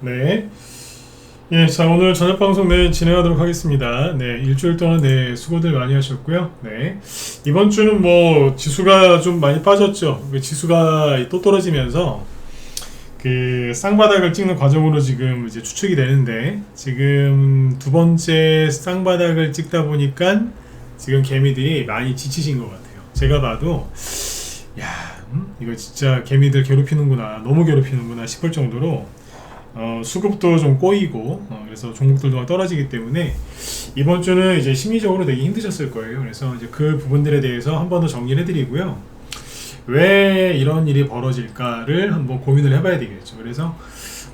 네. 예, 자, 오늘 저녁 방송 진행하도록 하겠습니다. 네, 일주일 동안 수고들 많이 하셨고요. 네. 이번 주는 뭐, 지수가 좀 많이 빠졌죠. 지수가 또 떨어지면서, 쌍바닥을 찍는 과정으로 지금 이제 추측이 되는데, 지금 두 번째 쌍바닥을 찍다 보니까, 지금 개미들이 많이 지치신 것 같아요. 제가 봐도, 야, 이거 진짜 개미들 괴롭히는구나, 너무 괴롭히는구나 싶을 정도로, 수급도 좀 꼬이고 그래서 종목들도 떨어지기 때문에 이번 주는 이제 심리적으로 되게 힘드셨을 거예요. 그래서 이제 그 부분들에 대해서 한 번 더 정리를 해드리고요. 왜 이런 일이 벌어질까를 한번 고민을 해봐야 되겠죠. 그래서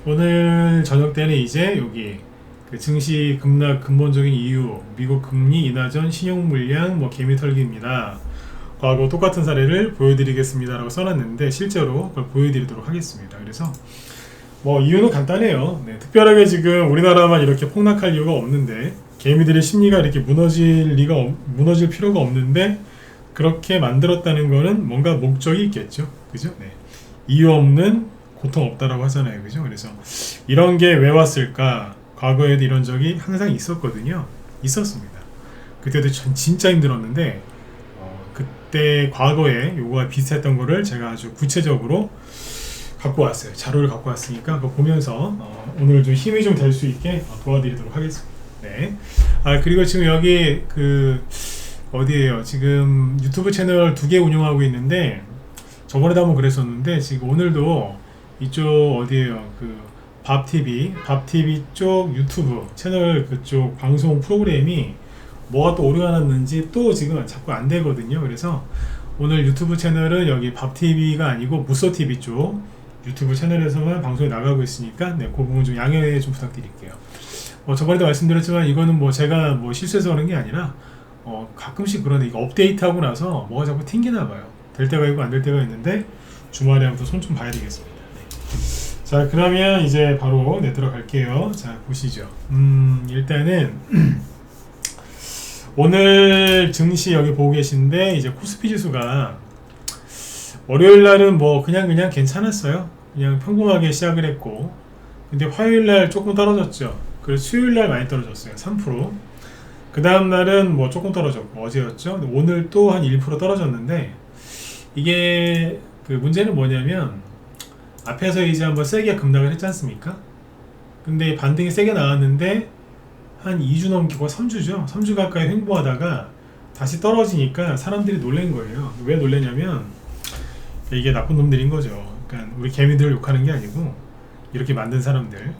오늘 저녁 때는 이제 여기 증시 급락 근본적인 이유, 미국 금리 인하 전 신용 물량 개미 털기입니다. 과거 똑같은 사례를 보여드리겠습니다라고 써놨는데 실제로 그걸 보여드리도록 하겠습니다. 그래서 이유는 간단해요. 네, 특별하게 지금 우리나라만 이렇게 폭락할 이유가 없는데 개미들의 심리가 이렇게 무너질 필요가 없는데 그렇게 만들었다는 거는 뭔가 목적이 있겠죠. 그죠? 네. 이유 없는 고통 없다라고 하잖아요. 그죠? 그래서 이런 게 왜 왔을까? 과거에도 이런 적이 항상 있었거든요. 있었습니다. 그때도 진짜 힘들었는데 그때 과거에 요거와 비슷했던 거를 제가 아주 구체적으로 갖고 왔어요. 자료를 갖고 왔으니까 그거 보면서 오늘 좀 힘이 좀 될 수 있게 도와드리도록 하겠습니다. 네. 그리고 지금 여기 어디에요? 지금 유튜브 채널 2개 운영하고 있는데 저번에도 한번 그랬었는데 지금 오늘도 이쪽 어디에요? 밥TV 쪽 유튜브 채널 그쪽 방송 프로그램이 뭐가 또 오류가 났는지 또 지금 자꾸 안 되거든요. 그래서 오늘 유튜브 채널은 여기 밥TV가 아니고 무소TV 쪽 유튜브 채널에서만 방송이 나가고 있으니까 그 부분 좀 양해 좀 부탁드릴게요. 저번에도 말씀드렸지만 이거는 제가 실수해서 그런 게 아니라 가끔씩 그러네. 이거 업데이트하고 나서 뭐가 자꾸 튕기나 봐요. 될 때가 있고 안 될 때가 있는데 주말에 한번 손 좀 봐야 되겠습니다. 네. 자, 그러면 이제 바로 들어갈게요. 자, 보시죠. 일단은 오늘 증시 여기 보고 계신데 이제 코스피 지수가 월요일 날은 그냥 괜찮았어요. 그냥 평범하게 시작을 했고, 근데 화요일 날 조금 떨어졌죠. 그래서 수요일 날 많이 떨어졌어요. 3%. 그 다음 날은 조금 떨어졌고, 어제였죠. 근데 오늘 또 한 1% 떨어졌는데, 이게 문제는 뭐냐면, 앞에서 이제 한번 세게 급락을 했지 않습니까? 근데 반등이 세게 나왔는데, 한 2주 넘기고 3주죠. 3주 가까이 횡보하다가 다시 떨어지니까 사람들이 놀란 거예요. 왜 놀라냐면, 이게 나쁜 놈들인 거죠. 그러니까 우리 개미들을 욕하는 게 아니고 이렇게 만든 사람들.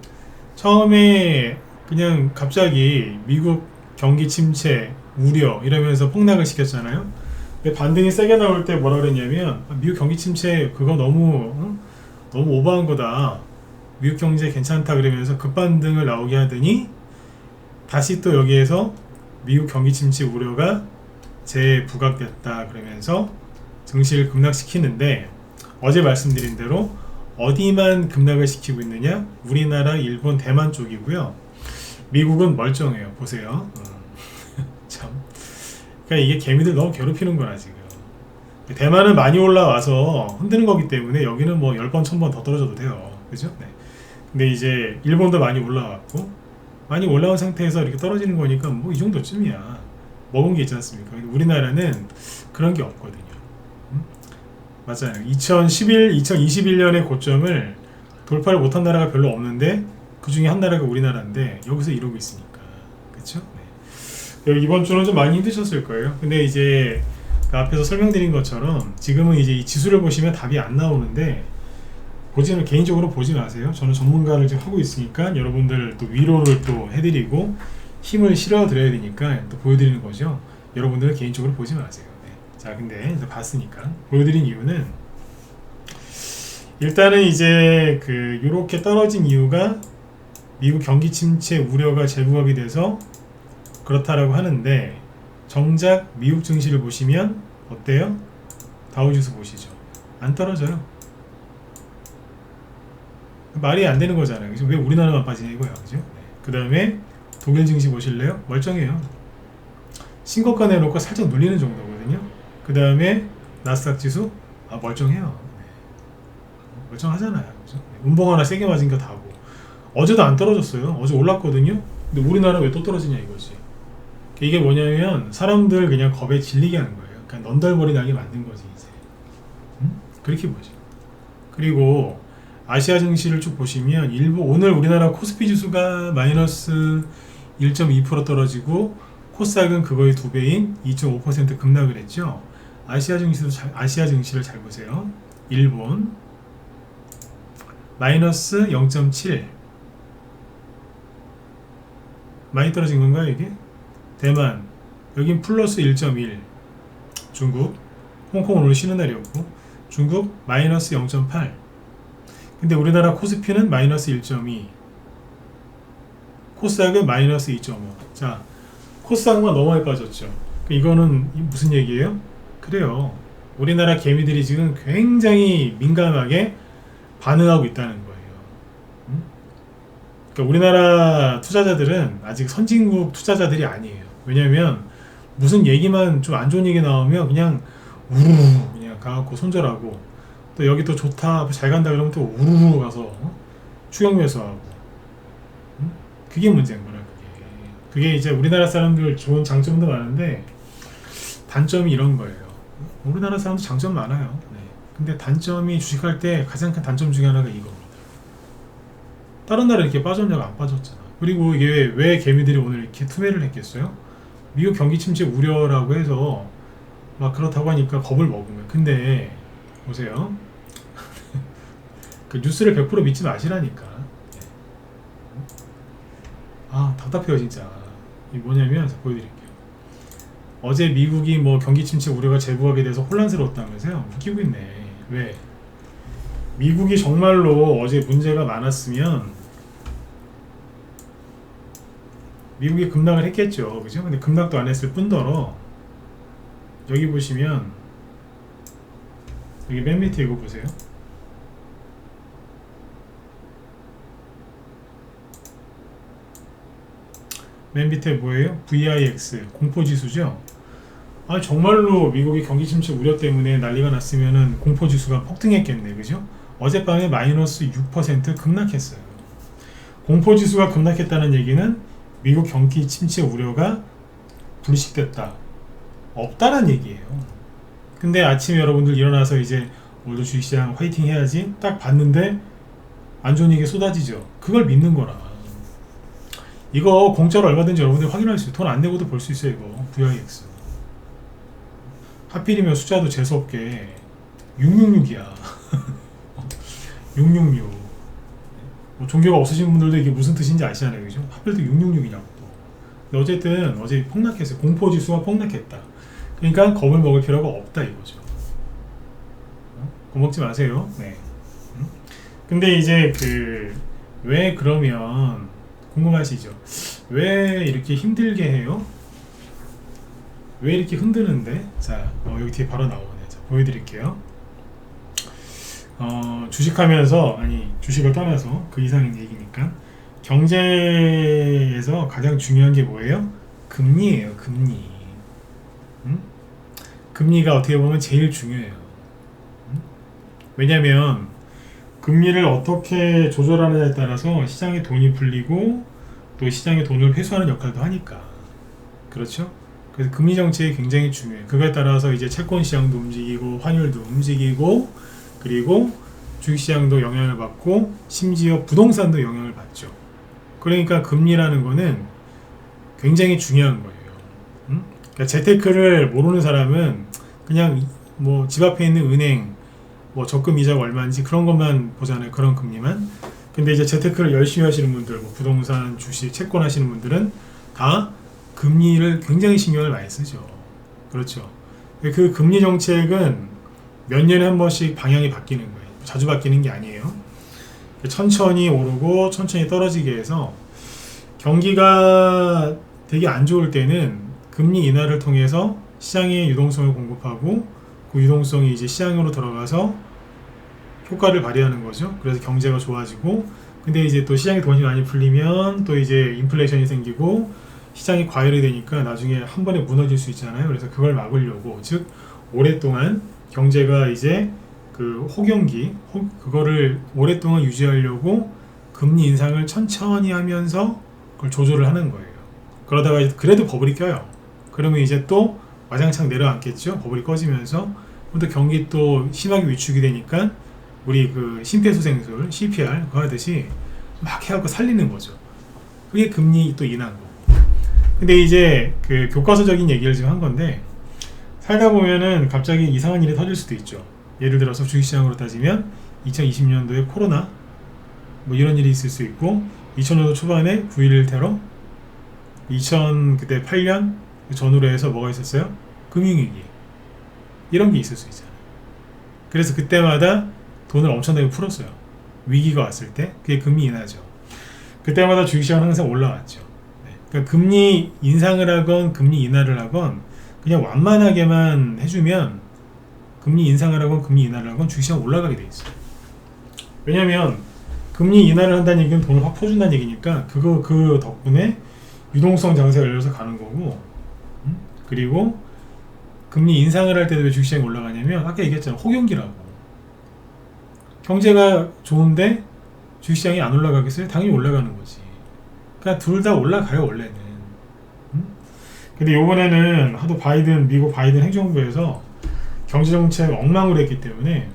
처음에 그냥 갑자기 미국 경기 침체 우려 이러면서 폭락을 시켰잖아요. 근데 반등이 세게 나올 때 뭐라 그랬냐면 미국 경기 침체 그거 너무 오버한 거다. 미국 경제 괜찮다 그러면서 급반등을 나오게 하더니 다시 또 여기에서 미국 경기 침체 우려가 재부각됐다 그러면서 증시를 급락시키는데 어제 말씀드린 대로 어디만 급락을 시키고 있느냐? 우리나라, 일본, 대만 쪽이고요. 미국은 멀쩡해요. 보세요. 참. 그러니까 이게 개미들 너무 괴롭히는 거라 지금. 대만은 많이 올라와서 흔드는 거기 때문에 여기는 10번, 1000번 더 떨어져도 돼요. 그죠? 네. 근데 이제 일본도 많이 올라왔고 많이 올라온 상태에서 이렇게 떨어지는 거니까 이 정도쯤이야. 먹은 게 있지 않습니까? 우리나라는 그런 게 없거든요. 맞아요. 2021년의 고점을 돌파를 못한 나라가 별로 없는데 그 중에 한 나라가 우리나라인데 여기서 이러고 있으니까. 그쵸? 네. 이번 주는 좀 많이 힘드셨을 거예요. 근데 이제 앞에서 설명드린 것처럼 지금은 이제 이 지수를 보시면 답이 안 나오는데 개인적으로 보지 마세요. 저는 전문가를 지금 하고 있으니까 여러분들 또 위로를 또 해드리고 힘을 실어드려야 되니까 또 보여드리는 거죠. 여러분들은 개인적으로 보지 마세요. 네. 자, 근데 이제 봤으니까 보여드린 이유는 일단은 이제 요렇게 떨어진 이유가 미국 경기 침체 우려가 재부각이 돼서 그렇다라고 하는데 정작 미국 증시를 보시면 어때요? 다우지수 보시죠. 안 떨어져요. 말이 안 되는 거잖아요. 왜 우리나라만 빠지냐 이거야. 그죠? 네. 그 다음에 독일 증시 보실래요? 멀쩡해요. 신고가 내놓고 살짝 눌리는 정도거든요. 그 다음에 나스닥 지수 멀쩡해요. 네. 멀쩡하잖아요. 그죠? 운봉 하나 세게 맞은 게 다고 어제도 안 떨어졌어요. 어제 올랐거든요. 근데 우리나라 왜 또 떨어지냐 이거지. 이게 뭐냐면 사람들 그냥 겁에 질리게 하는 거예요. 그러니까 넌덜머리 나게 만든 거지 이제. 그렇게 보죠. 그리고 아시아 증시를 쭉 보시면 일본 오늘 우리나라 코스피 지수가 마이너스 1.2% 떨어지고 코스닥은 그거의 2배인 2.5% 급락을 했죠. 아시아 증시를 잘 보세요. 일본 마이너스 0.7 많이 떨어진 건가요 이게? 대만 여긴 플러스 1.1 중국 홍콩 오늘 쉬는 날이었고 중국 마이너스 0.8 근데 우리나라 코스피는 마이너스 1.2 코스닥은 마이너스 2.5 자 코스닥만 너무 많이 빠졌죠. 이거는 무슨 얘기예요? 그래요. 우리나라 개미들이 지금 굉장히 민감하게 반응하고 있다는 거예요. 그러니까 우리나라 투자자들은 아직 선진국 투자자들이 아니에요. 왜냐면 무슨 얘기만 좀 안 좋은 얘기 나오면 그냥 우르르 그냥 가갖고 손절하고 또 여기 또 좋다 잘 간다 그러면 또 우르르 가서 추격 매수하고 그게 문제인 거라 그게 이제 우리나라 사람들 좋은 장점도 많은데 단점이 이런 거예요. 우리나라 사람도 장점 많아요. 네. 근데 단점이 주식할 때 가장 큰 단점 중에 하나가 이겁니다. 다른 나라 이렇게 빠졌냐고 안 빠졌잖아. 그리고 이게 왜 개미들이 오늘 이렇게 투매를 했겠어요? 미국 경기 침체 우려라고 해서 막 그렇다고 하니까 겁을 먹으면 근데 보세요. 그 뉴스를 100% 믿지 마시라니까. 아 답답해요 진짜. 이 뭐냐면 보여드릴게요. 어제 미국이 뭐 경기 침체 우려가 제보하게 돼서 혼란스러웠다면서요? 웃기고 있네. 왜? 미국이 정말로 어제 문제가 많았으면 미국이 급락을 했겠죠. 그죠? 근데 급락도 안 했을 뿐더러 여기 보시면 여기 맨 밑에 이거 보세요. 맨 밑에 뭐예요? VIX 공포지수죠. 아 정말로 미국이 경기 침체 우려 때문에 난리가 났으면은 공포지수가 폭등했겠네, 그죠? 어젯밤에 마이너스 6% 급락했어요. 공포지수가 급락했다는 얘기는 미국 경기 침체 우려가 불식됐다, 없다는 얘기예요. 근데 아침에 여러분들 일어나서 이제 오늘도 주식시장 화이팅 해야지 딱 봤는데 안 좋은 얘기 쏟아지죠. 그걸 믿는 거라. 이거 공짜로 얼마든지 여러분들 확인할 수 있어요. 돈 안 내고도 볼 수 있어요. 이거 VIX 하필이면 숫자도 재수없게 666이야 666 뭐 종교가 없으신 분들도 이게 무슨 뜻인지 아시잖아요. 그죠? 하필 또 666이냐고 또. 근데 어쨌든 어제 폭락했어요. 공포지수가 폭락했다. 그러니까 겁을 먹을 필요가 없다 이거죠. 겁먹지 마세요. 네. 근데 이제 왜 그러면 궁금하시죠? 왜 이렇게 힘들게 해요? 왜 이렇게 흔드는데? 자, 여기 뒤에 바로 나오네. 자, 보여드릴게요. 주식하면서, 아니, 주식을 떠나서 그 이상인 얘기니까. 경제에서 가장 중요한 게 뭐예요? 금리예요, 금리. 금리가 어떻게 보면 제일 중요해요. 왜냐면, 금리를 어떻게 조절하느냐에 따라서 시장에 돈이 풀리고 또 시장에 돈을 회수하는 역할도 하니까. 그렇죠? 그래서 금리 정책이 굉장히 중요해요. 그거에 따라서 이제 채권 시장도 움직이고 환율도 움직이고 그리고 주식시장도 영향을 받고 심지어 부동산도 영향을 받죠. 그러니까 금리라는 거는 굉장히 중요한 거예요. 그러니까 재테크를 모르는 사람은 그냥 뭐 집 앞에 있는 은행 뭐 적금 이자가 얼마인지 그런 것만 보잖아요. 그런 금리만. 근데 이제 재테크를 열심히 하시는 분들, 뭐 부동산, 주식, 채권 하시는 분들은 다 금리를 굉장히 신경을 많이 쓰죠. 그렇죠. 그 금리 정책은 몇 년에 한 번씩 방향이 바뀌는 거예요. 자주 바뀌는 게 아니에요. 천천히 오르고 천천히 떨어지게 해서 경기가 되게 안 좋을 때는 금리 인하를 통해서 시장에 유동성을 공급하고 그 유동성이 이제 시장으로 들어가서 효과를 발휘하는 거죠. 그래서 경제가 좋아지고 근데 이제 또 시장에 돈이 많이 풀리면 또 이제 인플레이션이 생기고 시장이 과열이 되니까 나중에 한 번에 무너질 수 있잖아요. 그래서 그걸 막으려고 즉 오랫동안 경제가 이제 그 호경기 그거를 오랫동안 유지하려고 금리 인상을 천천히 하면서 그걸 조절을 하는 거예요. 그러다가 그래도 버블이 껴요. 그러면 이제 또 와장창 내려앉겠죠. 버블이 꺼지면서 또 경기 또 심하게 위축이 되니까 우리 그 심폐소생술 CPR 그거 하듯이 막 해갖고 살리는 거죠. 그게 금리 또 인하고. 근데 이제 그 교과서적인 얘기를 지금 한 건데, 살다 보면은 갑자기 이상한 일이 터질 수도 있죠. 예를 들어서 주식시장으로 따지면 2020년도에 코로나 뭐 이런 일이 있을 수 있고, 2000년도 초반에 9.11 테러, 그때 8년 전후로 해서 뭐가 있었어요? 금융위기. 이런 게 있을 수 있잖아요. 그래서 그때마다 돈을 엄청나게 풀었어요. 위기가 왔을 때. 그게 금리 인하죠. 그때마다 주식시장은 항상 올라왔죠. 네. 그러니까 금리 인상을 하건 금리 인하를 하건 그냥 완만하게만 해주면, 금리 인상을 하건 금리 인하를 하건 주식시장 올라가게 돼 있어요. 왜냐면 금리 인하를 한다는 얘기는 돈을 확 퍼준다는 얘기니까 그 덕분에 유동성 장세가 열려서 가는 거고, 그리고 금리 인상을 할 때도 왜 주식시장이 올라가냐면, 아까 얘기했잖아, 호경기라고. 경제가 좋은데 주식시장이 안 올라가겠어요? 당연히 올라가는 거지. 그러니까 둘 다 올라가요, 원래는. 근데 요번에는 하도 미국 바이든 행정부에서 경제정책 엉망으로 했기 때문에,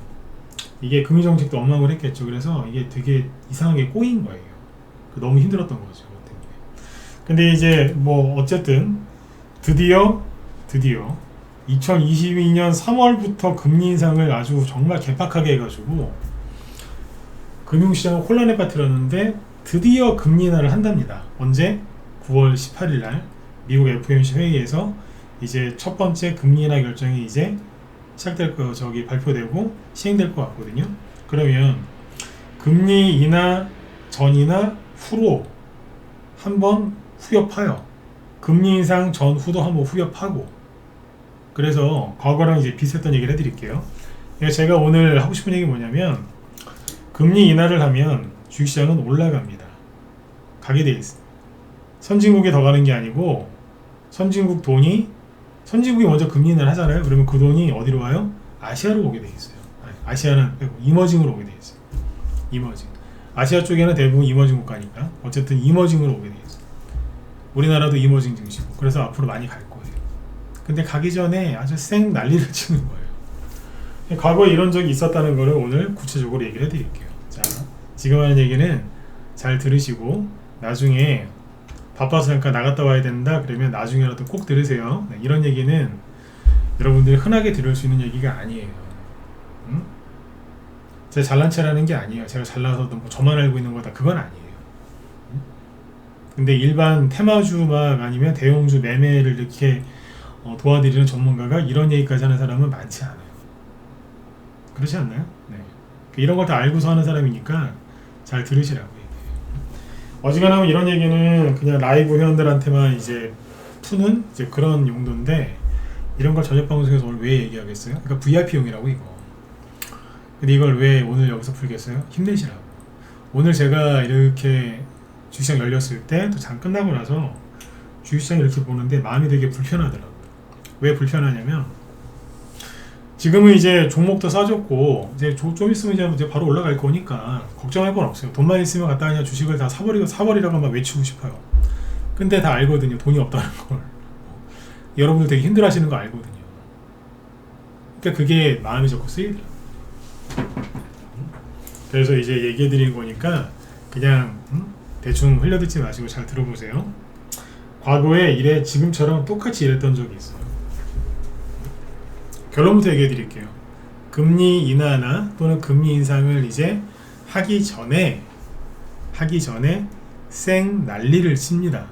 이게 금융정책도 엉망으로 했겠죠. 그래서 이게 되게 이상하게 꼬인 거예요. 너무 힘들었던 거죠. 근데 이제 뭐 어쨌든 드디어 2022년 3월부터 금리 인상을 아주 정말 개팍하게 해가지고 금융시장을 혼란에 빠뜨렸는데, 드디어 금리 인하를 한답니다. 언제? 9월 18일 날 미국 FOMC 회의에서 이제 첫 번째 금리 인하 결정이 이제 시작될 거, 발표되고 시행될 것 같거든요. 그러면 금리 인하 전이나 후로 한번 후협하여, 금리 인상 전후도 한번 후협하고. 그래서 과거랑 이제 비슷했던 얘기를 해드릴게요. 제가 오늘 하고 싶은 얘기 뭐냐면, 금리 인하를 하면 주식시장은 올라갑니다. 가게 돼 있습니다. 선진국에 더 가는 게 아니고, 선진국이 먼저 금리 인하를 하잖아요. 그러면 그 돈이 어디로 와요? 아시아로 오게 돼 있어요. 아시아는 이머징으로 오게 돼 있어요. 이머징. 아시아 쪽에는 대부분 이머징 국가니까 어쨌든 이머징으로 오게 돼 있어요. 우리나라도 이머징 증시고. 그래서 앞으로 많이 갈 거예요. 근데 가기 전에 아주 쌩 난리를 치는 거예요. 과거에 이런 적이 있었다는 거를 오늘 구체적으로 얘기를 해드릴게요. 자, 지금 하는 얘기는 잘 들으시고, 나중에 바빠서 잠깐 나갔다 와야 된다 그러면 나중에라도 꼭 들으세요. 네, 이런 얘기는 여러분들이 흔하게 들을 수 있는 얘기가 아니에요. 제가 잘난 체라는 게 아니에요. 제가 잘나서 뭐 저만 알고 있는 거다, 그건 아니에요. 근데 일반 테마주 막 아니면 대형주 매매를 이렇게 도와드리는 전문가가 이런 얘기까지 하는 사람은 많지 않아요. 그렇지 않나요? 네. 이런 걸 다 알고서 하는 사람이니까 잘 들으시라고 얘기해요. 어지간하면 이런 얘기는 그냥 라이브 회원들한테만 이제 푸는 이제 그런 용도인데, 이런 걸 저녁 방송에서 오늘 왜 얘기하겠어요? 그러니까 VIP용이라고 이거. 근데 이걸 왜 오늘 여기서 풀겠어요? 힘내시라고. 오늘 제가 이렇게 주식시장 열렸을 때 또 장 끝나고 나서 주식시장 이렇게 보는데 마음이 되게 불편하더라고요. 왜 불편하냐면, 지금은 이제 종목도 싸졌고 이제 좀 있으면 이제 바로 올라갈 거니까 걱정할 건 없어요. 돈만 있으면 갖다 그냥 주식을 다 사버리라고 막 외치고 싶어요. 근데 다 알거든요. 돈이 없다는 걸. 여러분들 되게 힘들어하시는 거 알거든요. 그러니까 그게 마음이 자꾸 쓰이더라고요. 그래서 이제 얘기해 드리는 거니까 그냥 대충 흘려듣지 마시고 잘 들어보세요. 과거에 지금처럼 똑같이 이랬던 적이 있어요. 결론부터 얘기해 드릴게요. 금리 인하나 또는 금리 인상을 이제 하기 전에 쌩 난리를 칩니다.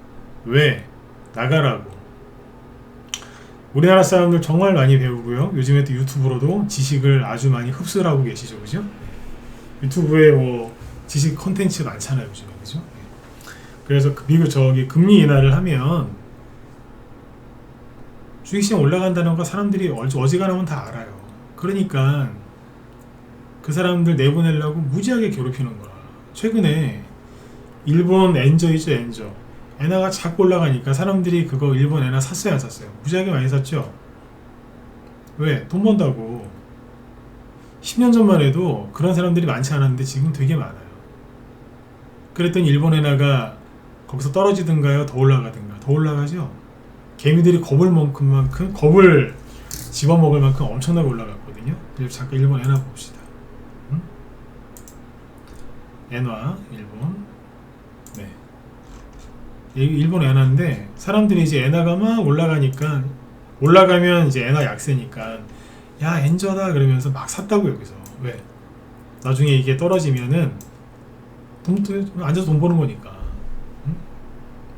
왜? 나가라고. 우리나라 사람들 정말 많이 배우고요. 요즘에 또 유튜브로도 지식을 아주 많이 흡수를 하고 계시죠, 그죠? 유튜브에 뭐 지식 콘텐츠 많잖아요, 요즘에, 그죠? 그래서 미국 금리 인하를 하면 주식시장 올라간다는 거 사람들이 어지간하면 다 알아요. 그러니까 그 사람들 내보내려고 무지하게 괴롭히는 거야. 최근에 일본 엔저 있죠, 엔저. 엔화가 자꾸 올라가니까 사람들이 그거 일본 엔화 샀어요, 안 샀어요? 무지하게 많이 샀죠. 왜? 돈 번다고. 10년 전만 해도 그런 사람들이 많지 않았는데 지금 되게 많아요. 그랬더니 일본 엔화가 거기서 떨어지든가요? 더 올라가든가? 더 올라가죠? 개미들이 겁을 집어먹을 만큼 엄청나게 올라갔거든요. 그래서 잠깐 일본 엔화 봅시다. 엔화, 일본. 네. 일본 엔화인데, 사람들이 이제 엔화가 막 올라가면 이제 엔화 약세니까, 야, 엔저다! 그러면서 막 샀다고, 여기서. 왜? 나중에 이게 떨어지면은, 앉아서 돈 버는 거니까.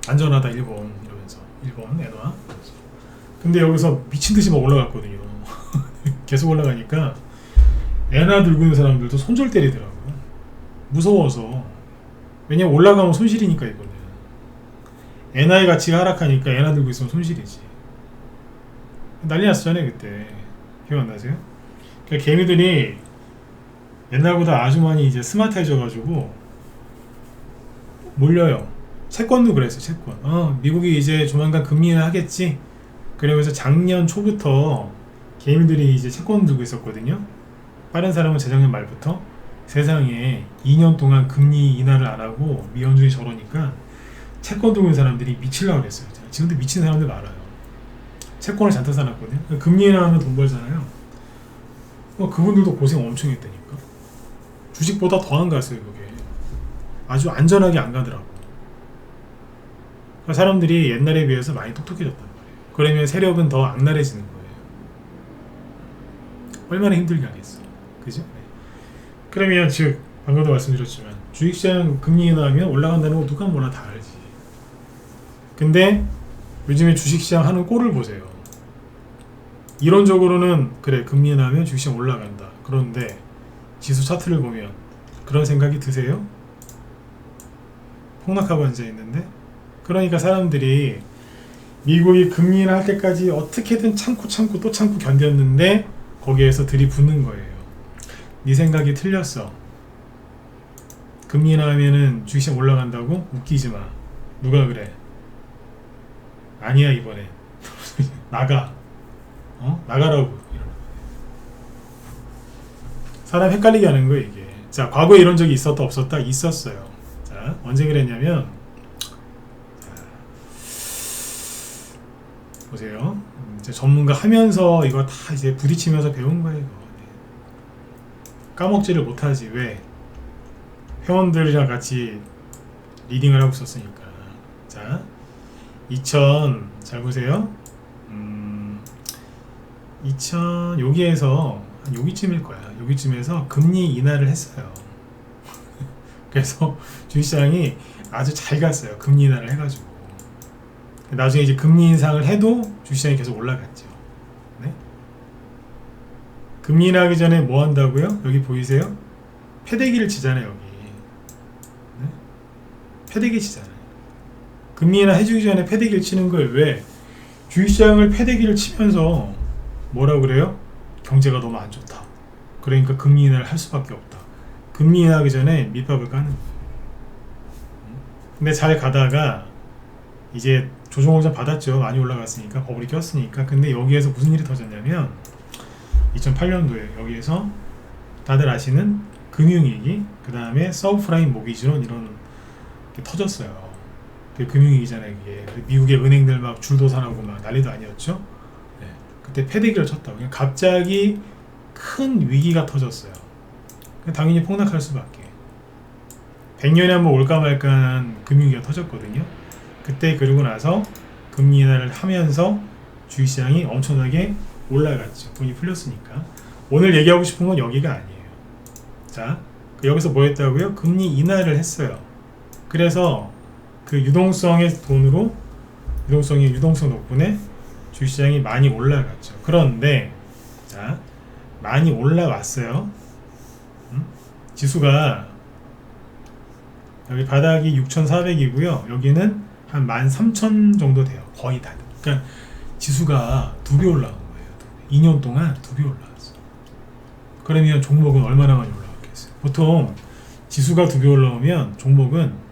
안전하다, 일본. 이러면서. 일본, 엔화. 근데 여기서 미친듯이 막 올라갔거든요. 계속 올라가니까, 엔화 들고 있는 사람들도 손절 때리더라고요. 무서워서. 왜냐면 올라가면 손실이니까, 이거는. 엔화의 가치가 하락하니까 엔화 들고 있으면 손실이지. 난리 났었잖아요, 그때. 기억 안 나세요? 그러니까 개미들이 옛날보다 아주 많이 이제 스마트해져가지고 몰려요. 채권도 그랬어요, 채권. 미국이 이제 조만간 금리 인하 하겠지? 그러면서 작년 초부터 개미들이 이제 채권 들고 있었거든요. 빠른 사람은 재작년 말부터 세상에 2년 동안 금리 인하를 안 하고 미연준이 저러니까 채권 들고 있는 사람들이 미치려고 그랬어요. 지금도 미치는 사람들 많아요. 채권을 잔뜩 사놨거든요. 금리 인하하면 돈 벌잖아요. 그분들도 고생 엄청 했다니까. 주식보다 더 안 갔어요, 그게. 아주 안전하게 안 가더라고. 그러니까 사람들이 옛날에 비해서 많이 똑똑해졌단 말이에요. 그러면 세력은 더 악랄해지는 거예요. 얼마나 힘들게 하겠어. 그죠? 네. 그러면 즉 방금도 말씀드렸지만 주식시장 금리 인하하면 올라간다는 거 누가 뭐나 다 알지. 근데 요즘에 주식시장 하는 꼴을 보세요. 이론적으로는 그래, 금리 인하하면 주식시장 올라간다. 그런데 지수 차트를 보면 그런 생각이 드세요? 폭락하고 앉아있는데? 그러니까 사람들이 미국이 금리 인하할 때까지 어떻게든 참고 또 참고 견뎠는데 거기에서 들이붓는 거예요. 네 생각이 틀렸어. 금리 인하하면은 주식시장 올라간다고? 웃기지 마. 누가 그래? 아니야, 이번에. 나가. 나가라고. 사람 헷갈리게 하는 거예요, 이게. 자, 과거에 이런 적이 있었다, 없었다? 있었어요. 자, 언제 그랬냐면, 보세요. 이제 전문가 하면서 이거 다 이제 부딪히면서 배운 거예요, 이거. 까먹지를 못하지. 왜? 회원들이랑 같이 리딩을 하고 있었으니까. 자, 잘 보세요. 여기에서 여기쯤일 거야. 여기쯤에서 금리 인하를 했어요. 그래서 주식시장이 아주 잘 갔어요. 금리 인하를 해가지고. 나중에 이제 금리 인상을 해도 주식시장이 계속 올라갔죠. 네? 금리 인하하기 전에 뭐 한다고요? 여기 보이세요? 패대기를 치잖아요, 여기. 네? 패대기 치잖아요. 금리 인하 해주기 전에 패대기를 치는 걸 왜? 주식시장을 패대기를 치면서 뭐라고 그래요? 경제가 너무 안 좋다. 그러니까 금리 인하를 할 수밖에 없다. 금리 인하하기 전에 밑밥을 까는 거예요. 근데 잘 가다가 이제 조정호전 받았죠. 많이 올라갔으니까, 버블이 꼈으니까. 근데 여기에서 무슨 일이 터졌냐면 2008년도에 여기에서 다들 아시는 금융위기, 그 다음에 서브프라임 모기지론 이런 게 터졌어요. 그 금융위기잖아요, 이게. 미국의 은행들 막 줄도산하고 막 난리도 아니었죠. 네. 그때 패대기를 쳤다고. 그냥 갑자기 큰 위기가 터졌어요. 당연히 폭락할 수밖에. 100년에 한번 올까 말까한 금융위기가 터졌거든요. 그때 그러고 나서 금리 인하를 하면서 주식시장이 엄청나게 올라갔죠. 돈이 풀렸으니까. 오늘 얘기하고 싶은 건 여기가 아니에요. 자, 여기서 뭐 했다고요? 금리 인하를 했어요. 그래서 그 유동성 덕분에 주식시장이 많이 올라갔죠. 그런데 자, 많이 올라왔어요. 지수가 여기 바닥이 6,400이고요. 여기는 한 13,000 정도 돼요. 거의 다. 그러니까 지수가 2배 올라간 거예요. 2년 동안 2배 올라왔어. 그러면 종목은 얼마나 많이 올라갔겠어요? 보통 지수가 2배 올라오면 종목은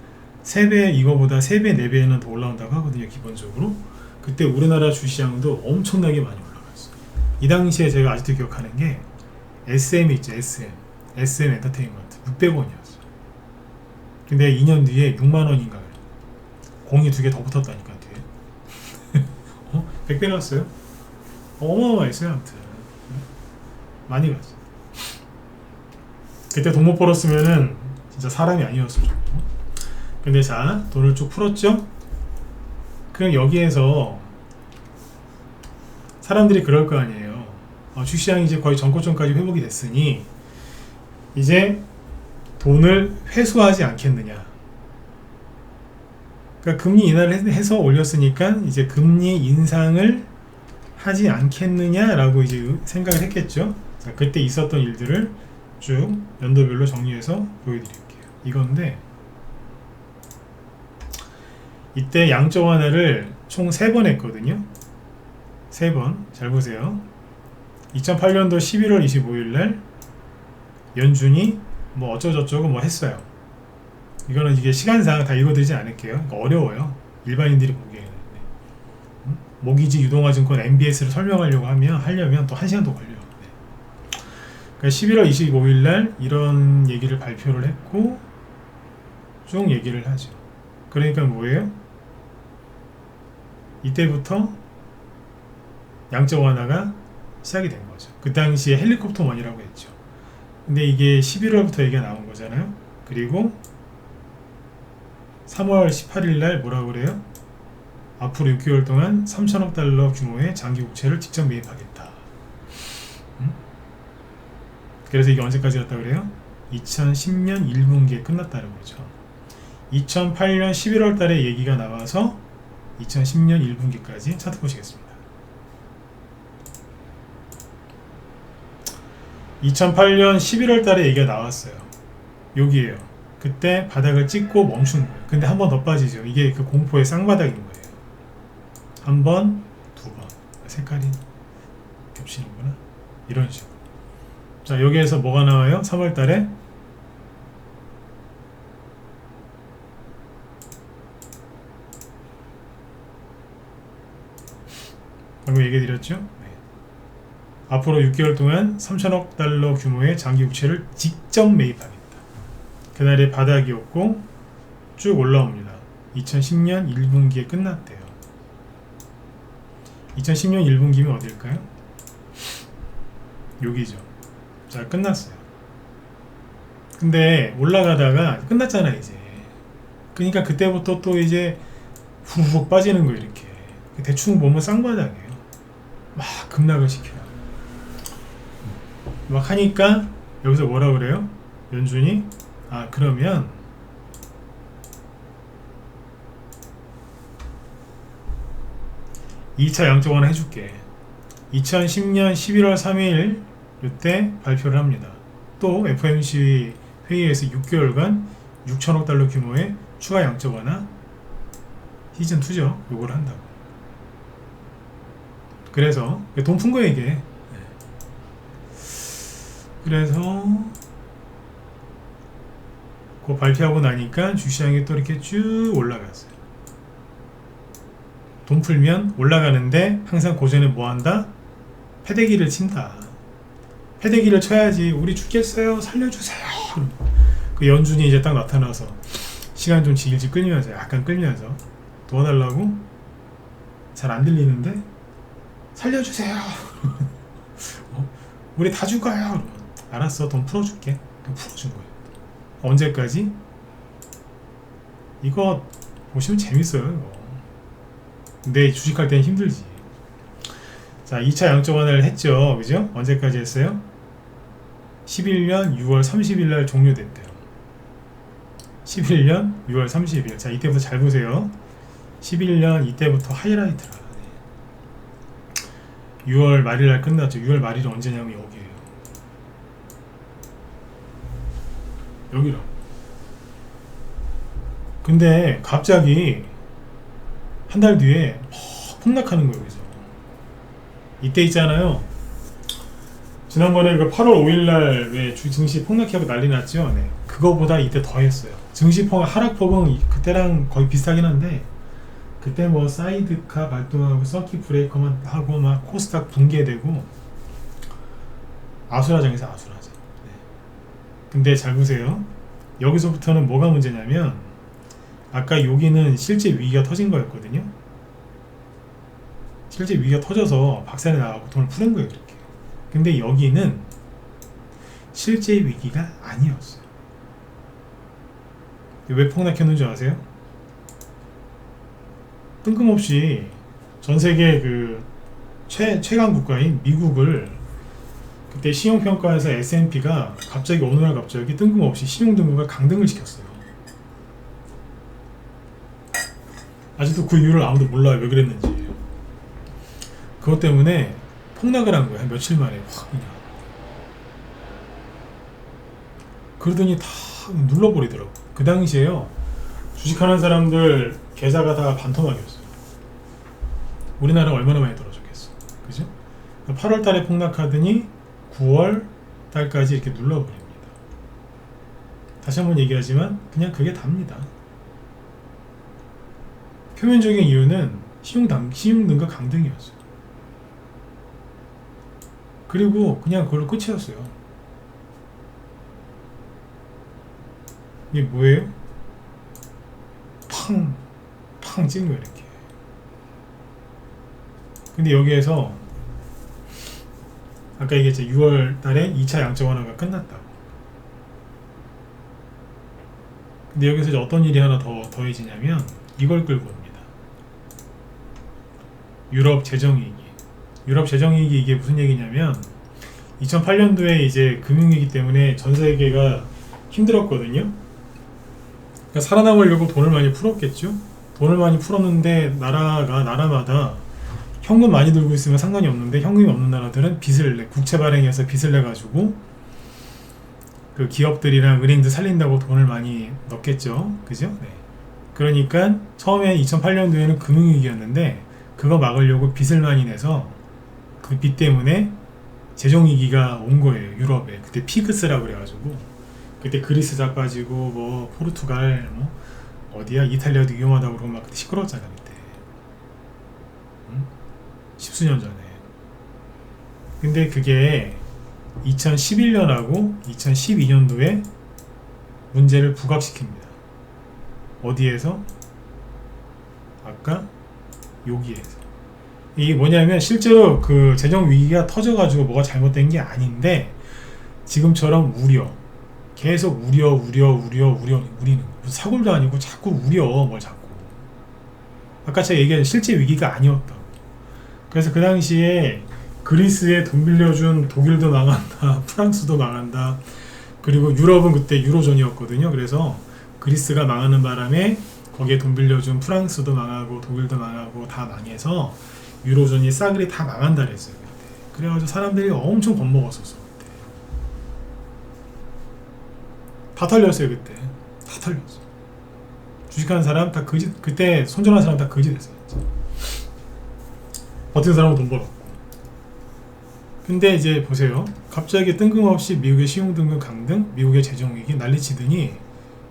3배, 이거보다 3배, 4배는 더 올라온다고 하거든요, 기본적으로. 그때 우리나라 주시장도 엄청나게 많이 올라갔어요. 이 당시에 제가 아직도 기억하는 게 SM 있죠, SM 엔터테인먼트 600원이었어요. 근데 2년 뒤에 6만원인가요? 공이 2개 더 붙었다니까 뒤에. 100배 났어요? 어마어마했어요. 아무튼 많이 갔어. 그때 돈 못 벌었으면은 진짜 사람이 아니었을 정도. 근데 자, 돈을 쭉 풀었죠? 그럼 여기에서 사람들이 그럴 거 아니에요. 주식시장이 이제 거의 전고점까지 회복이 됐으니 이제 돈을 회수하지 않겠느냐. 그러니까 금리 인하를 해서 올렸으니까 이제 금리 인상을 하지 않겠느냐라고 이제 생각을 했겠죠. 자, 그때 있었던 일들을 쭉 연도별로 정리해서 보여드릴게요. 이건데 이때 양적 완화를 총 3번 했거든요. 3번. 잘 보세요. 2008년도 11월 25일날 연준이 뭐 어쩌고저쩌고 뭐 했어요. 이거는 이게 시간상 다 읽어드리지 않을게요. 그러니까 어려워요. 일반인들이 보기에는. 모기지 유동화증권 MBS를 설명하려고 하려면 또 1시간 더 걸려요. 그러니까 11월 25일날 이런 얘기를 발표를 했고 쭉 얘기를 하죠. 그러니까 뭐예요? 이때부터 양적 완화가 시작이 된 거죠. 그 당시에 헬리콥터 머니라고 했죠. 근데 이게 11월부터 얘기가 나온 거잖아요. 그리고 3월 18일 날 뭐라고 그래요? 앞으로 6개월 동안 3천억 달러 규모의 장기 국채를 직접 매입하겠다. 그래서 이게 언제까지 갔다 그래요? 2010년 1분기에 끝났다는 거죠. 2008년 11월 달에 얘기가 나와서 2010년 1분기까지 차트 보시겠습니다. 2008년 11월 달에 얘기가 나왔어요. 여기에요. 그때 바닥을 찍고 멈춘 거예요. 근데 한 번 더 빠지죠. 이게 그 공포의 쌍바닥인 거예요. 한 번, 두 번. 색깔이 겹치는구나. 이런 식으로. 자, 여기에서 뭐가 나와요? 3월 달에 방금 얘기 드렸죠? 네. 앞으로 6개월 동안 3천억 달러 규모의 장기 국채를 직접 매입하겠다. 그날의 바닥이었고 쭉 올라옵니다. 2010년 1분기에 끝났대요. 2010년 1분기면 어딜까요? 여기죠. 자, 끝났어요. 근데 올라가다가 끝났잖아 이제. 그러니까 그때부터 또 이제 후훅 빠지는 거 이렇게. 대충 보면 쌍바닥이에요. 막 급락을 시켜요. 막 하니까 여기서 뭐라 그래요? 연준이 그러면 (2차) 양적 완화 해줄게. 2010년 11월 3일 이때 발표를 합니다. 또 FOMC 회의에서 6개월간 6천억 달러 규모의 추가 양적 완화 시즌2죠. 요걸 한다고. 그래서 돈 푼 거 얘기해. 그래서 그거 발표하고 나니까 주시장이 또 이렇게 쭉 올라갔어요. 돈 풀면 올라가는데 항상 고전에 뭐한다? 패대기를 친다. 패대기를 쳐야지. 우리 죽겠어요. 살려주세요. 그 연준이 이제 딱 나타나서 시간 좀 질질 끌면서 약간 끌면서 도와달라고? 잘 안 들리는데? 살려주세요. 우리 다 죽어요. 알았어. 돈 풀어줄게. 풀어준 거예요. 언제까지? 이거 보시면 재밌어요. 이거. 근데 주식할 때는 힘들지. 자, 2차 양적 완화를 했죠. 그죠? 언제까지 했어요? 11년 6월 30일 날 종료됐대요. 11년 6월 30일. 자, 이때부터 잘 보세요. 11년 이때부터 하이라이트라. 6월 말일 날 끝났죠. 6월 말일이 언제냐면 여기에요. 여기라고. 근데 갑자기 한 달 뒤에 폭락하는 거예요. 여기서. 이때 있잖아요. 지난번에 그 8월 5일날 왜 증시 폭락하고 난리 났죠. 네. 그거보다 이때 더 했어요. 증시 하락폭은 그때랑 거의 비슷하긴 한데 그때 뭐 사이드카 발동하고 서킷 브레이커만 하고 막 코스닥 붕괴되고 아수라장에서 아수라장. 네. 근데 잘 보세요. 여기서부터는 뭐가 문제냐면 아까 여기는 실제 위기가 터진 거였거든요. 실제 위기가 터져서 박살이 나가고 돈을 푸는 거예요. 그렇게. 근데 여기는 실제 위기가 아니었어요. 왜 폭락했는 줄 아세요? 뜬금없이 전세계 그 최강 국가인 미국을 그때 신용평가에서 S&P가 갑자기 어느 날 갑자기 뜬금없이 신용등급을 강등을 시켰어요. 아직도 그 이유를 아무도 몰라요. 왜 그랬는지. 그것 때문에 폭락을 한 거예요. 한 며칠 만에 확 그냥. 그러더니 다 눌러버리더라고. 그 당시에요. 주식하는 사람들 계좌가 다 반토막이었어요. 우리나라 얼마나 많이 떨어졌겠어. 그죠? 8월 달에 폭락하더니 9월 달까지 이렇게 눌러버립니다. 다시 한번 얘기하지만 그냥 그게 답니다. 표면적인 이유는 신용등급 강등이었어요. 그리고 그냥 그걸로 끝이었어요. 이게 뭐예요? 팡 찍은 거예요, 이렇게. 근데 여기에서 아까 얘기했죠. 6월 달에 2차 양적 완화가 끝났다고. 근데 여기서 이제 어떤 일이 하나 더해지냐면 이걸 끌고 옵니다. 유럽 재정위기. 유럽 재정위기 이게 무슨 얘기냐면 2008년도에 이제 금융위기 때문에 전 세계가 힘들었거든요. 그러니까 살아남으려고 돈을 많이 풀었겠죠. 돈을 많이 풀었는데 나라마다 현금 많이 들고 있으면 상관이 없는데 현금이 없는 나라들은 빚을 내 국채 발행해서 빚을 내 가지고 그 기업들이랑 은행들 살린다고 돈을 많이 넣겠죠. 그죠? 네. 그러니까 처음에 2008년도에는 금융위기였는데 그거 막으려고 빚을 많이 내서 그 빚 때문에 재정위기가 온 거예요. 유럽에. 그때 피그스라고 그래가지고 그때 그리스 다 빠지고 뭐 포르투갈 뭐 어디야 이탈리아도 위험하다고 그러고 막 그때 시끄러웠잖아 그때. 응? 십수년 전에. 근데 그게 2011년하고 2012년도에 문제를 부각시킵니다. 어디에서? 아까 여기에서. 이게 뭐냐면 실제로 그 재정 위기가 터져가지고 뭐가 잘못된 게 아닌데 지금처럼 계속 우리는 무슨 사골도 아니고 자꾸 뭘 자꾸. 아까 제가 얘기한 실제 위기가 아니었다고. 그래서 그 당시에 그리스에 돈 빌려준 독일도 망한다, 프랑스도 망한다. 그리고 유럽은 그때 유로존이었거든요. 그래서 그리스가 망하는 바람에 거기에 돈 빌려준 프랑스도 망하고 독일도 망하고 다 망해서 유로존이 싸그리 다 망한다 그랬어요. 그때. 그래가지고 사람들이 엄청 겁먹었었어. 그때. 다 털렸어요. 그때. 다 털렸어. 주식하는 사람 다 거지. 그때 손절한 사람 다 거지 됐어요. 진짜. 버틴 사람은 돈 벌었고. 근데 이제 보세요. 갑자기 뜬금없이 미국의 신용등급 강등, 미국의 재정위기 난리치더니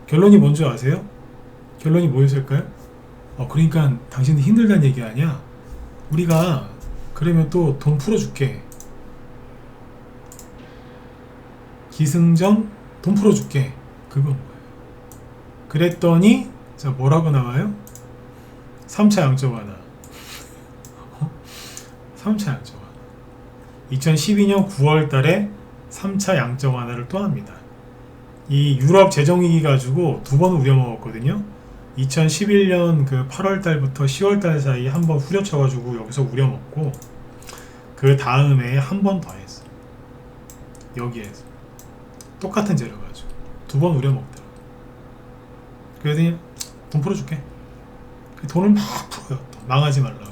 결론이 뭔지 아세요? 결론이 뭐였을까요? 그러니까 당신이 힘들다는 얘기 아니야. 우리가 그러면 또 돈 풀어줄게. 기승전 돈 풀어줄게. 그건 거예요. 그랬더니 자 뭐라고 나와요? 3차 양적 완화. 3차 양적 완화. 2012년 9월 달에 3차 양적 완화를 또 합니다. 이 유럽 재정위기 가지고 두 번 우려먹었거든요. 2011년 그 8월 달부터 10월 달 사이에 한 번 후려쳐가지고 여기서 우려먹고 그 다음에 한 번 더 했어. 여기에서 똑같은 재료 가지고 두 번 우려먹더라고. 그래서 돈 풀어줄게. 돈을 막 풀어요. 또 망하지 말라고.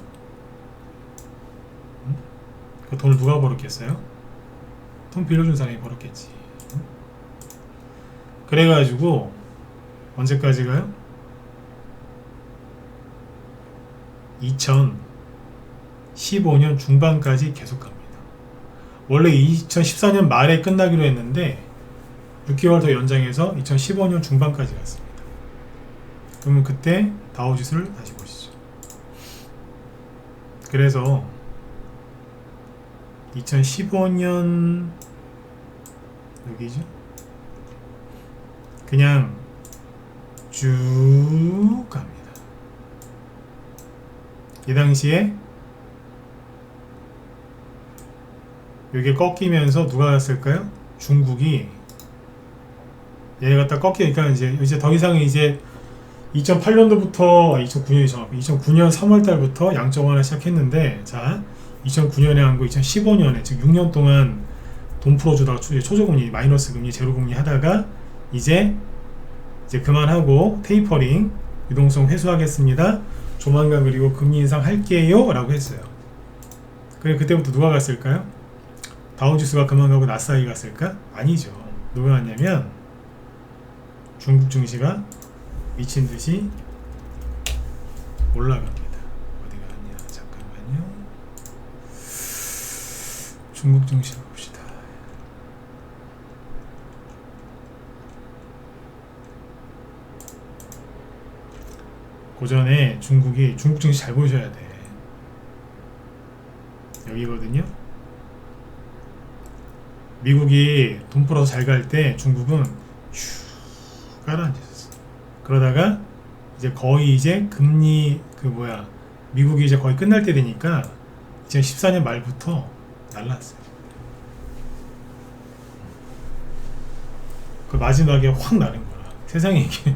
응? 그 돈을 누가 벌었겠어요? 돈 빌려준 사람이 벌었겠지. 응? 그래가지고 언제까지 가요? 2015년 중반까지 계속 갑니다. 원래 2014년 말에 끝나기로 했는데 6개월 더 연장해서 2015년 중반까지 갔습니다. 그러면 그때 다우지수를 다시 보시죠. 그래서 2015년 여기죠? 그냥 쭉 갑니다. 이 당시에 이게 꺾이면서 누가 갔을까요? 중국이 얘가 딱 꺾이니까 이제 더 이상 이제 2008년도부터 2009년 3월달부터 양적 완화 시작했는데, 자 2009년에 한 거 2015년에 즉 6년 동안 돈 풀어주다가 초저금리, 마이너스 금리, 제로금리 하다가 이제 그만하고 테이퍼링, 유동성 회수하겠습니다. 조만간 그리고 금리 인상 할게요 라고 했어요. 그래 그때부터 누가 갔을까요? 다우지수가 그만 가고 나스닥이 갔을까? 아니죠. 누가 갔냐면 중국 증시가 미친듯이 올라갑니다. 어디 갔냐? 잠깐만요. 중국 증시 봅시다. 고전에 중국 증시 잘 보셔야 돼. 여기거든요. 미국이 돈 풀어서 잘 갈 때 중국은 슈 가라앉았어. 그러다가 이제 거의 금리 미국이 이제 거의 끝날 때 되니까 2014년 말부터 날랐어요. 그 마지막에 확 나는 거라. 세상에 이게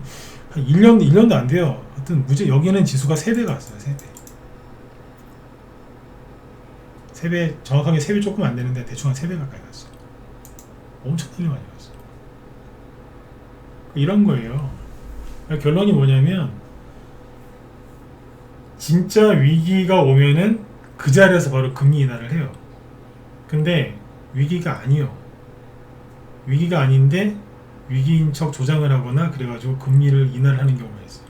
한 1년도 안 돼요. 하여튼 여기는 지수가 3배 갔어요. 3배 정확하게 3배 조금 안 되는데 대충 한 3배 가까이 갔어요. 엄청나게 많이 갔어요. 이런 거예요. 그러니까 결론이 뭐냐면 진짜 위기가 오면은 그 자리에서 바로 금리 인하를 해요. 근데 위기가 아니요. 위기가 아닌데 위기인 척 조장을 하거나 그래가지고 금리를 인하를 하는 경우가 있어요.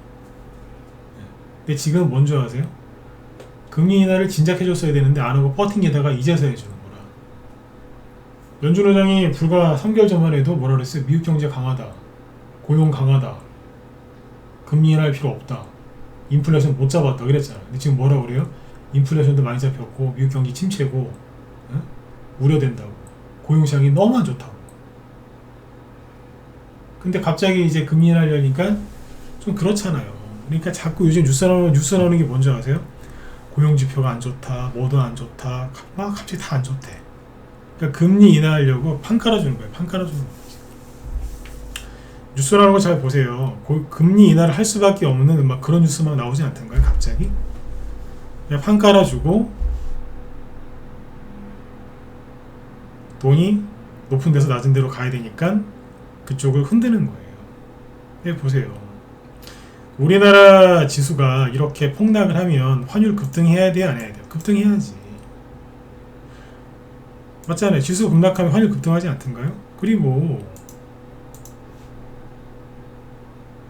근데 지금 뭔지 아세요? 금리 인하를 진작 해줬어야 되는데 안 하고 버틴게다가 이제서 해주는 거라. 연준 의장이 불과 3개월 전만 해도 뭐라 그랬어요? 미국 경제 강하다, 고용 강하다, 금리 인하할 필요 없다, 인플레이션 못 잡았다 그랬잖아. 근데 지금 뭐라 그래요? 인플레이션도 많이 잡혔고 미국 경기 침체고, 응? 우려된다고, 고용 시장이 너무 안 좋다고. 근데 갑자기 이제 금리 인하려니까 좀 그렇잖아요. 그러니까 자꾸 요즘 뉴스 나오는 게 뭔지 아세요? 고용 지표가 안 좋다, 뭐도 안 좋다, 막 갑자기 다 안 좋대. 그러니까 금리 인하하려고 판 깔아주는 거예요. 판 깔아주는 거예요. 뉴스 나오는 거 잘 보세요. 금리 인하를 할 수밖에 없는 막 그런 뉴스만 나오지 않던가요? 갑자기 그냥 판 깔아주고 돈이 높은 데서 낮은 데로 가야 되니까 그쪽을 흔드는 거예요. 네, 보세요. 우리나라 지수가 이렇게 폭락을 하면 환율 급등해야 돼요? 안 해야 돼요? 급등해야지. 맞잖아요. 지수 급락하면 환율 급등하지 않던가요? 그리고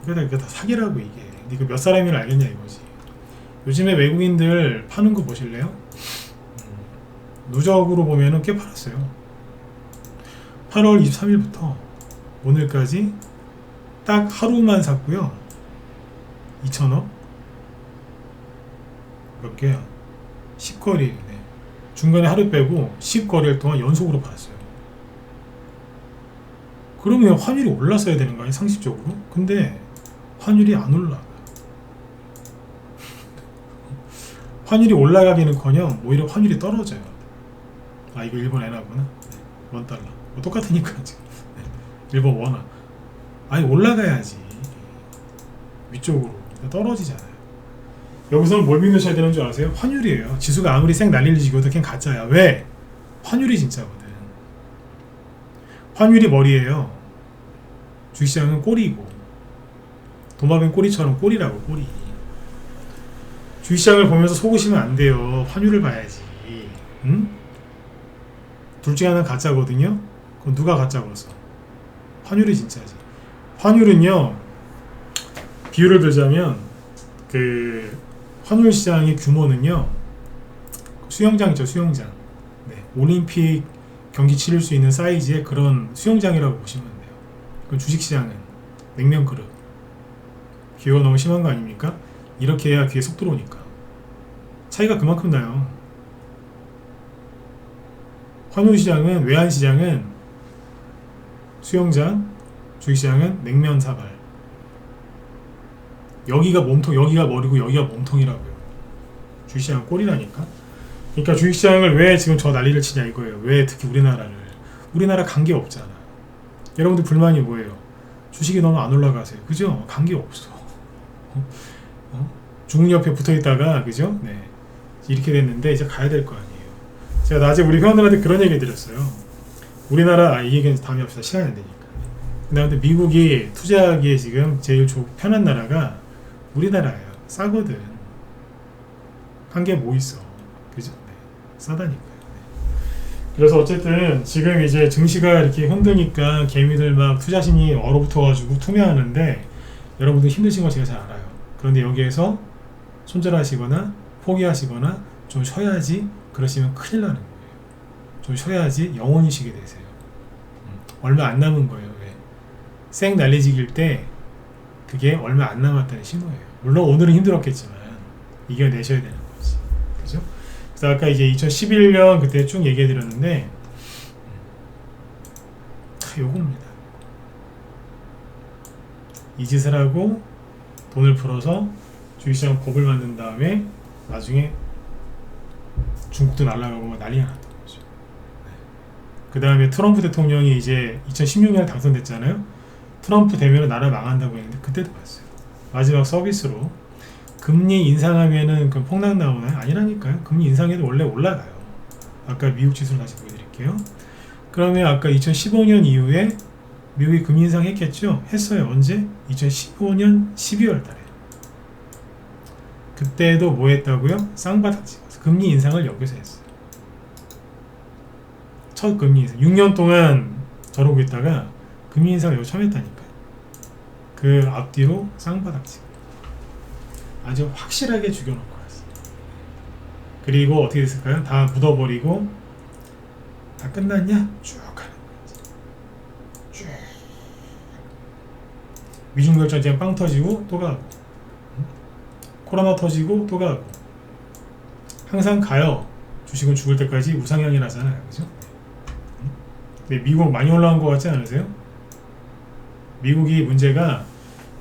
이게 다 사기라고 이게. 이거 몇 사람이라 알겠냐 이거지. 요즘에 외국인들 파는 거 보실래요? 누적으로 보면은 꽤 팔았어요. 8월 23일부터 오늘까지 딱 하루만 샀고요. 2,000억? 몇 개야? 10거리네. 중간에 하루 빼고 10거리일 동안 연속으로 팔았어요. 그러면 환율이 올랐어야 되는 거 아니에요? 상식적으로? 근데 환율이 안 올라가. 환율이 올라가기는커녕 오히려 환율이 떨어져요. 아, 이거 일본 엔화구나. 네, 원달러. 뭐 똑같으니까 지금. 네, 일본 원화. 아니 올라가야지. 위쪽으로 떨어지잖아요. 여기서는 뭘 믿으셔야 되는 줄 아세요? 환율이에요. 지수가 아무리 쌩 날릴지고도 그냥 가짜야. 왜? 환율이 진짜거든. 환율이 머리예요. 주식시장은 꼬리고, 도마뱀 꼬리처럼 꼬리라고. 꼬리. 주식시장을 보면서 속으시면 안 돼요. 환율을 봐야지. 응? 둘 중에 하나는 가짜거든요. 그럼 누가 가짜고 써? 환율이 진짜지. 환율은요, 비유를 들자면 그 환율 시장의 규모는요, 수영장 있죠. 수영장. 네, 올림픽 경기 치를 수 있는 사이즈의 그런 수영장이라고 보시면 돼요. 그 주식시장은 냉면 그릇. 비유가 너무 심한 거 아닙니까? 이렇게 해야 귀에 쏙 들어오니까. 차이가 그만큼 나요. 환율 시장은, 외환 시장은 수영장, 주식시장은 냉면 사발. 여기가 몸통, 여기가 머리고 여기가 몸통이라고요. 주식시장은 꼴이라니까. 그러니까 주식시장을 왜 지금 저 난리를 치냐 이거예요. 왜 특히 우리나라를. 우리나라 관계 없잖아. 여러분들 불만이 뭐예요? 주식이 너무 안 올라가세요. 그죠? 관계 없어. 중국 옆에 붙어 있다가, 그죠? 네. 이렇게 됐는데 이제 가야 될 거 아니에요. 제가 낮에 우리 회원들한테 그런 얘기 드렸어요. 우리나라, 이 얘기는 다음에 합시다. 시간이 안 되니까. 근데 미국이 투자하기에 지금 제일 편한 나라가 우리나라예요. 싸거든. 한 게 뭐 있어. 그죠? 네. 싸다니까요. 네. 그래서 어쨌든 지금 이제 증시가 이렇게 흔드니까 개미들 막 투자신이 얼어붙어가지고 투매하는데 여러분들 힘드신 거 제가 잘 알아요. 그런데 여기에서 손절하시거나 포기하시거나 좀 쉬어야지 그러시면 큰일 나는 거예요. 좀 쉬어야지 영원히 쉬게 되세요. 얼마 안 남은 거예요. 왜? 쌩 난리지길 때 그게 얼마 안 남았다는 신호예요. 물론 오늘은 힘들었겠지만 이겨내셔야 되는 거지. 그죠? 그래서 아까 이제 2011년 그때 쭉 얘기해 드렸는데 요겁니다. 이 짓을 하고 돈을 풀어서 주식시장 겁을 만든 다음에 나중에 중국도 날아가고 난리가 났던 거죠. 네. 그 다음에 트럼프 대통령이 이제 2016년에 당선됐잖아요. 트럼프 되면 나라 망한다고 했는데 그때도 봤어요. 마지막 서비스로 금리 인상하면은 그 폭락 나오나요? 아니라니까요. 금리 인상해도 원래 올라가요. 아까 미국 지수를 다시 보여드릴게요. 그러면 아까 2015년 이후에 미국이 금리 인상했겠죠? 했어요. 언제? 2015년 12월 달에. 그때도 뭐 했다고요? 쌍바닥 찍어서 금리 인상을 여기서 했어요. 첫 금리 인상 6년 동안 저러고 있다가 금리 인상을 여기 처음 했다니까요. 그 앞뒤로 쌍바닥 찍어 아주 확실하게 죽여놓고 왔어요. 그리고 어떻게 됐을까요? 다 묻어버리고 다 끝났냐? 쭉 가는 거지. 쭉 미중무역 전쟁 빵 터지고 또 가고 코로나 터지고 또 가고 항상 가요. 주식은 죽을 때까지 우상향이라잖아요. 그죠? 근데 미국 많이 올라온 것 같지 않으세요? 미국이 문제가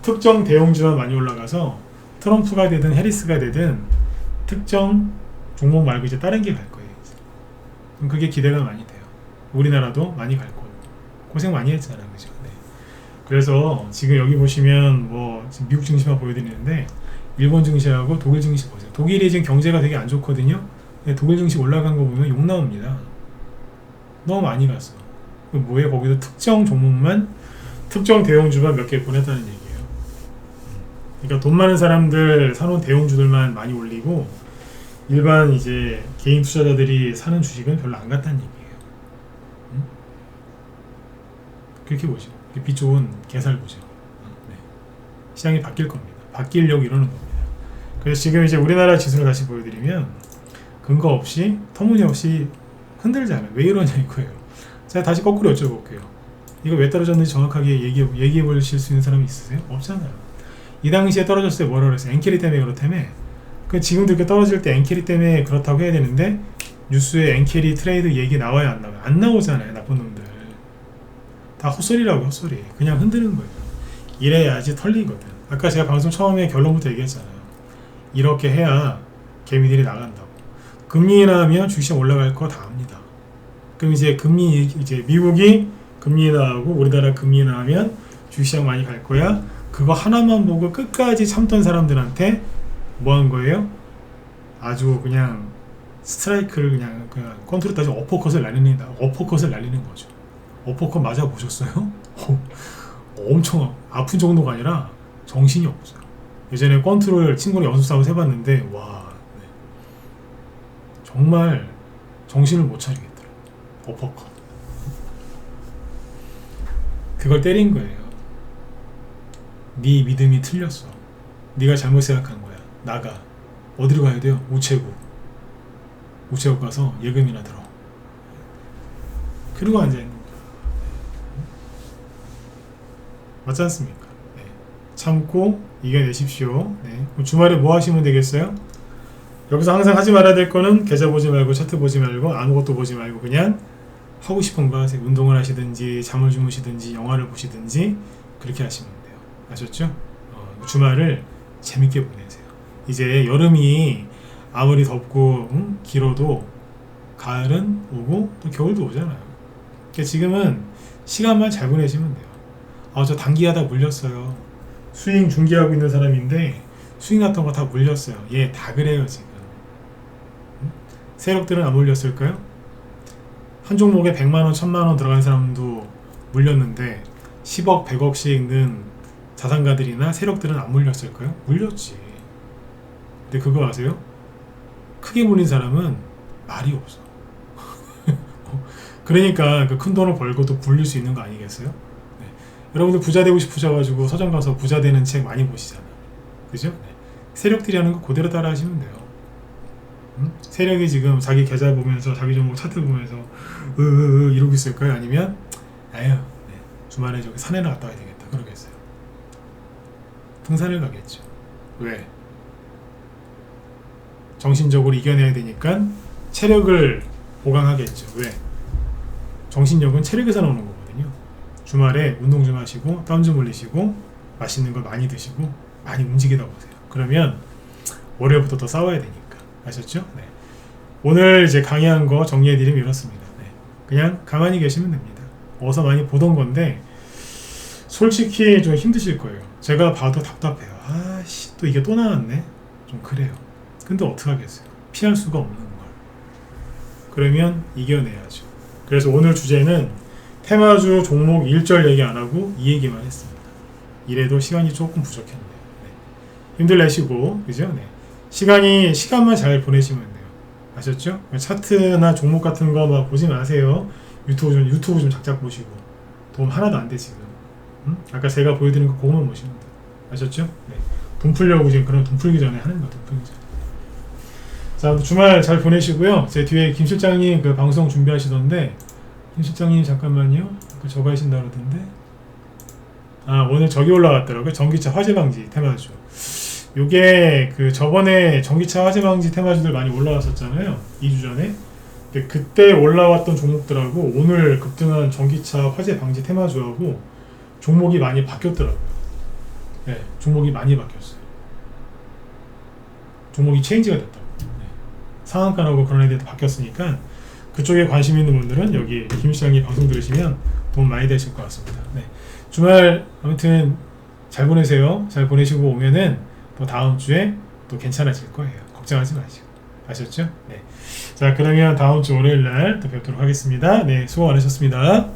특정 대형주만 많이 올라가서 트럼프가 되든 해리스가 되든 특정 종목 말고 이제 다른 게 갈 거예요. 그럼 그게 기대가 많이 돼요. 우리나라도 많이 갈 거고 고생 많이 했잖아요. 그죠? 네. 그래서 지금 여기 보시면 뭐 지금 미국 증시만 보여드리는데 일본 증시하고 독일 증시 보세요. 독일이 지금 경제가 되게 안 좋거든요. 독일 증시 올라간 거 보면 욕 나옵니다. 너무 많이 갔어. 뭐에 거기도 특정 종목만 특정 대형주만 몇 개 보냈다는 얘기예요. 그러니까 돈 많은 사람들 사놓은 대형주들만 많이 올리고 일반 이제 개인 투자자들이 사는 주식은 별로 안 갔다는 얘기예요. 그렇게 보죠. 빛 좋은 개살 보죠. 네. 시장이 바뀔 겁니다. 바뀌려고 이러는 겁니다. 그래서 지금 이제 우리나라 지수를 다시 보여드리면 근거 없이 터무니없이 흔들잖아요. 왜 이러냐 이거예요. 제가 다시 거꾸로 여쭤볼게요. 이거 왜 떨어졌는지 정확하게 얘기해 보실 수 있는 사람이 있으세요? 없잖아요. 이 당시에 떨어졌을 때 뭐라 그랬어요? 엔캐리 때문에 그렇다며. 그 지금도 이렇게 떨어질 때 엔캐리 때문에 그렇다고 해야 되는데 뉴스에 엔캐리 트레이드 얘기 나와야 안 나와요? 안 나오잖아요. 나쁜 놈들. 다 헛소리라고 헛소리. 그냥 흔드는 거예요. 이래야지 털리거든. 아까 제가 방송 처음에 결론부터 얘기했잖아요. 이렇게 해야 개미들이 나간다고. 금리 인하하면 주식시장 올라갈 거 다 압니다. 그럼 이제 미국이 금리 인하하고 우리나라 금리 인하하면 주식시장 많이 갈 거야. 그거 하나만 보고 끝까지 참던 사람들한테 뭐 한 거예요? 아주 그냥 스트라이크를 그냥 컨트롤 따지고 어퍼컷을 날리는 거죠. 어퍼컷 맞아 보셨어요? 엄청 아픈 정도가 아니라 정신이 없어요. 예전에 컨트롤 친구랑 연습 싸움 해봤는데 와 네. 정말 정신을 못 차리겠더라고요. 어퍼컷 그걸 때린 거예요. 네 믿음이 틀렸어. 네가 잘못 생각한 거야. 나가. 어디로 가야 돼요? 우체국 가서 예금이나 들어. 그리고 앉아있는 거야. 맞지 않습니까? 네. 참고 이겨내십시오. 네. 그럼 주말에 뭐 하시면 되겠어요? 여기서 항상 하지 말아야 될 거는 계좌 보지 말고 차트 보지 말고 아무것도 보지 말고 그냥 하고 싶은 거 하세요. 운동을 하시든지 잠을 주무시든지 영화를 보시든지 그렇게 하시면 돼요. 아셨죠? 주말을 재밌게 보내세요. 이제 여름이 아무리 덥고 길어도 가을은 오고 또 겨울도 오잖아요. 그러니까 지금은 시간만 잘 보내시면 돼요. 저 단기하다 물렸어요. 스윙 중계하고 있는 사람인데 스윙 났던 거 다 물렸어요. 예, 다 그래요 지금. 세력들은 안 물렸을까요? 한 종목에 100만원, 1000만원 들어간 사람도 물렸는데 10억, 100억씩 는 자산가들이나 세력들은 안 물렸을까요? 물렸지. 근데 그거 아세요? 크게 물린 사람은 말이 없어. 그러니까 그 큰 돈을 벌고도 굴릴 수 있는 거 아니겠어요? 네. 여러분들 부자 되고 싶으셔가지고 서점 가서 부자 되는 책 많이 보시잖아요. 그죠? 네. 세력들이 하는 거 그대로 따라 하시면 돼요. 세력이 지금 자기 계좌 보면서 자기 종목 차트 보면서 이러고 있을까요? 아니면 아유 네. 주말에 저기 산에나 갔다 와야 되겠다 그러겠어요. 등산을 가겠죠. 왜? 정신적으로 이겨내야 되니까 체력을 보강하겠죠. 왜? 정신력은 체력에서 나오는 거거든요. 주말에 운동 좀 하시고 땀 좀 흘리시고 맛있는 걸 많이 드시고 많이 움직이다 보세요. 그러면 월요일부터 더 싸워야 되니까. 아셨죠? 네. 오늘 이제 강의한 거 정리해드리면 이렇습니다. 네. 그냥 가만히 계시면 됩니다. 어서 많이 보던 건데 솔직히 좀 힘드실 거예요. 제가 봐도 답답해요. 아씨 또 이게 또 나왔네. 좀 그래요. 근데 어떡하겠어요. 피할 수가 없는 걸. 그러면 이겨내야죠. 그래서 오늘 주제는 테마주 종목 일절 얘기 안 하고 이 얘기만 했습니다. 이래도 시간이 조금 부족했네요. 네. 힘들 내시고 그죠? 네. 시간만 잘 보내시면 돼요. 아셨죠? 차트나 종목 같은 거 막 보지 마세요. 유튜브 좀 작작 보시고 도움 하나도 안 돼 지금. 아까 제가 보여드린 거 그거만 보시면 돼요. 아셨죠? 네. 돈 풀려고 지금 그런 돈 풀기 전에 하는 거 돈 풀기 전에. 자, 주말 잘 보내시고요. 제 뒤에 김 실장님 그 방송 준비하시던데 김 실장님 잠깐만요. 그 저거 하신다 그러던데. 오늘 저기 올라갔더라고요. 전기차 화재 방지 테마주. 요게 그 저번에 전기차 화재 방지 테마주들 많이 올라왔었잖아요. 2주 전에. 근데 그때 올라왔던 종목들하고 오늘 급등한 전기차 화재 방지 테마주하고 종목이 많이 바뀌었더라고요. 네, 종목이 많이 바뀌었어요. 종목이 체인지가 됐다고. 네. 상한가하고 그런 애들도 바뀌었으니까 그쪽에 관심 있는 분들은 여기 김 시장님 방송 들으시면 도움 많이 되실 것 같습니다. 네. 주말 아무튼 잘 보내세요. 잘 보내시고 오면은 또 다음 주에 또 괜찮아질 거예요. 걱정하지 마시고. 아셨죠? 네. 자, 그러면 다음 주 월요일 날 또 뵙도록 하겠습니다. 네, 수고 많으셨습니다.